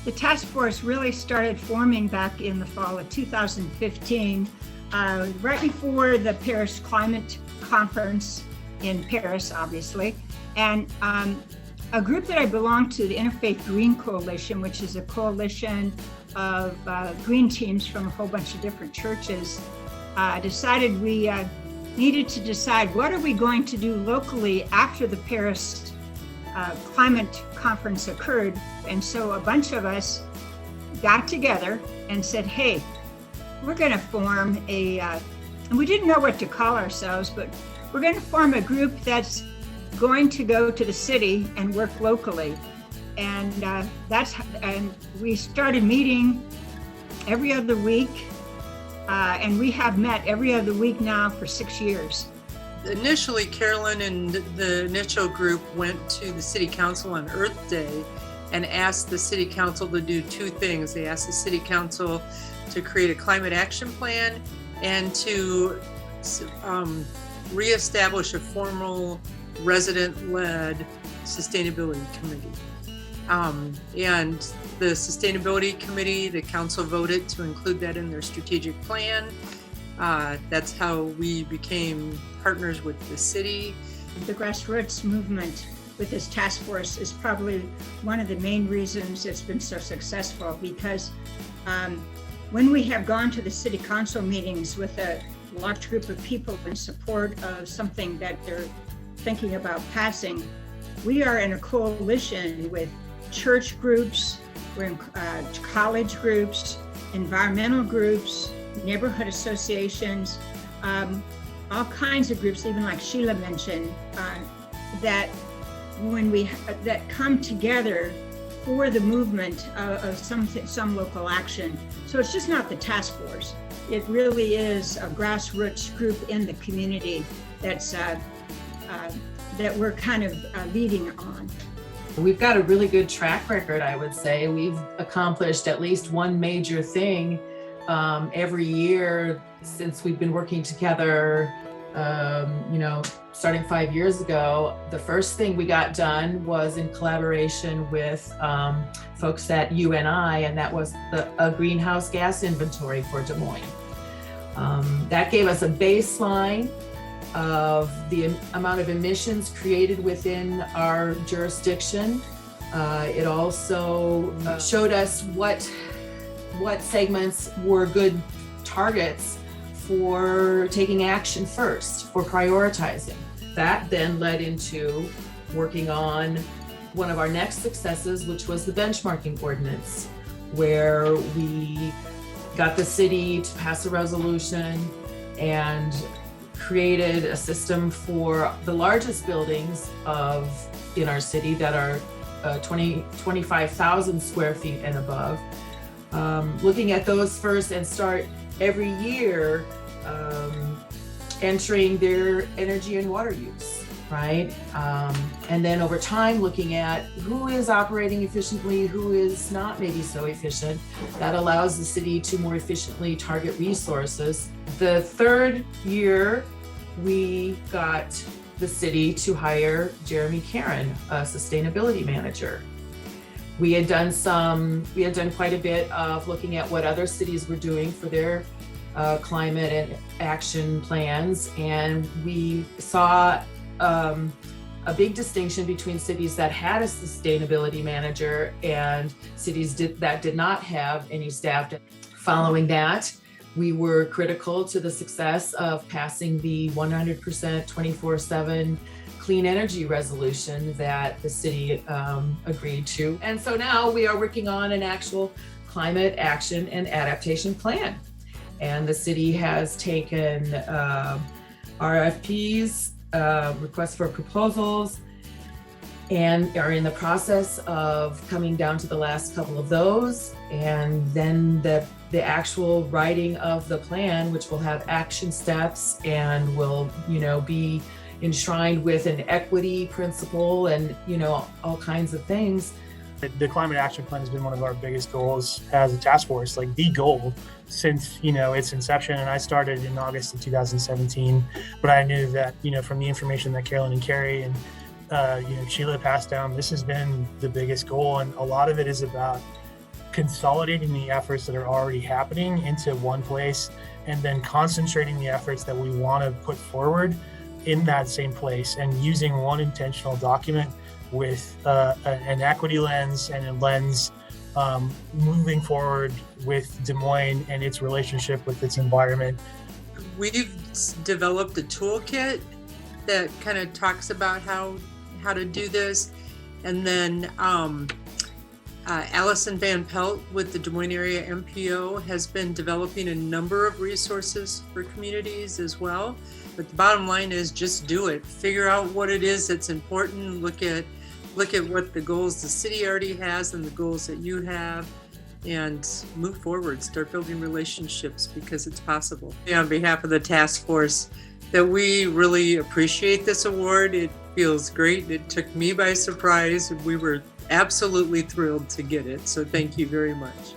The task force really started forming back in the fall of 2015, right before the Paris Climate Conference in Paris, obviously. And a group that I belong to, the Interfaith Green Coalition, which is a coalition of green teams from a whole bunch of different churches, decided we needed to decide what are we going to do locally after the Paris climate conference occurred. And so a bunch of us got together and said, hey, we're going to form and we didn't know what to call ourselves, but we're going to form a group that's going to go to the city and work locally. And and we started meeting every other week, and we have met every other week now for 6 years. Initially, Carolyn and the initial group went to the city council on Earth Day and asked the city council to do two things. They asked the city council to create a climate action plan and to reestablish a formal resident-led sustainability committee. And the sustainability committee, the council voted to include that in their strategic plan. That's how we became partners with the city. The grassroots movement with this task force is probably one of the main reasons it's been so successful, because when we have gone to the city council meetings with a large group of people in support of something that they're thinking about passing, we are in a coalition with church groups, we're in college groups, environmental groups, neighborhood associations, all kinds of groups, even like Sheila mentioned, that come together for the movement of some local action. So it's just not the task force. It really is a grassroots group in the community that's that we're kind of leading on. We've got a really good track record, I would say. We've accomplished at least one major thing every year since we've been working together, starting 5 years ago. The first thing we got done was in collaboration with folks at UNI, and that was a greenhouse gas inventory for Des Moines. That gave us a baseline of the amount of emissions created within our jurisdiction. It also showed us what segments were good targets for taking action first, for prioritizing. That then led into working on one of our next successes, which was the Benchmarking Ordinance, where we got the city to pass a resolution and created a system for the largest buildings in our city that are 25,000 square feet and above. Looking at those first and start every year entering their energy and water use, right? And then over time, looking at who is operating efficiently, who is not maybe so efficient. That allows the city to more efficiently target resources. The third year, we got the city to hire Jeremy Caron, a sustainability manager. We had done quite a bit of looking at what other cities were doing for their climate and action plans, and we saw a big distinction between cities that had a sustainability manager and cities that did not have any staff. Following that, we were critical to the success of passing the 100% 24/7 clean energy resolution that the city agreed to. And so now we are working on an actual climate action and adaptation plan. And the city has taken RFPs, requests for proposals, and are in the process of coming down to the last couple of those. And then the actual writing of the plan, which will have action steps and will, be enshrined with an equity principle and, all kinds of things. The climate action plan has been one of our biggest goals as a task force, like the goal since, its inception. And I started in August of 2017, but I knew that, from the information that Carolyn and Carrie and, Sheila passed down, this has been the biggest goal. And a lot of it is about consolidating the efforts that are already happening into one place and then concentrating the efforts that we want to put forward in that same place, and using one intentional document with an equity lens and a lens moving forward with Des Moines and its relationship with its environment. We've developed a toolkit that kind of talks about how to do this. And then Allison Van Pelt with the Des Moines Area MPO has been developing a number of resources for communities as well. But the bottom line is just do it. Figure out what it is that's important. Look at what the goals the city already has and the goals that you have, and move forward. Start building relationships, because it's possible. On behalf of the task force, that we really appreciate this award. It feels great. It took me by surprise. We were absolutely thrilled to get it. So thank you very much.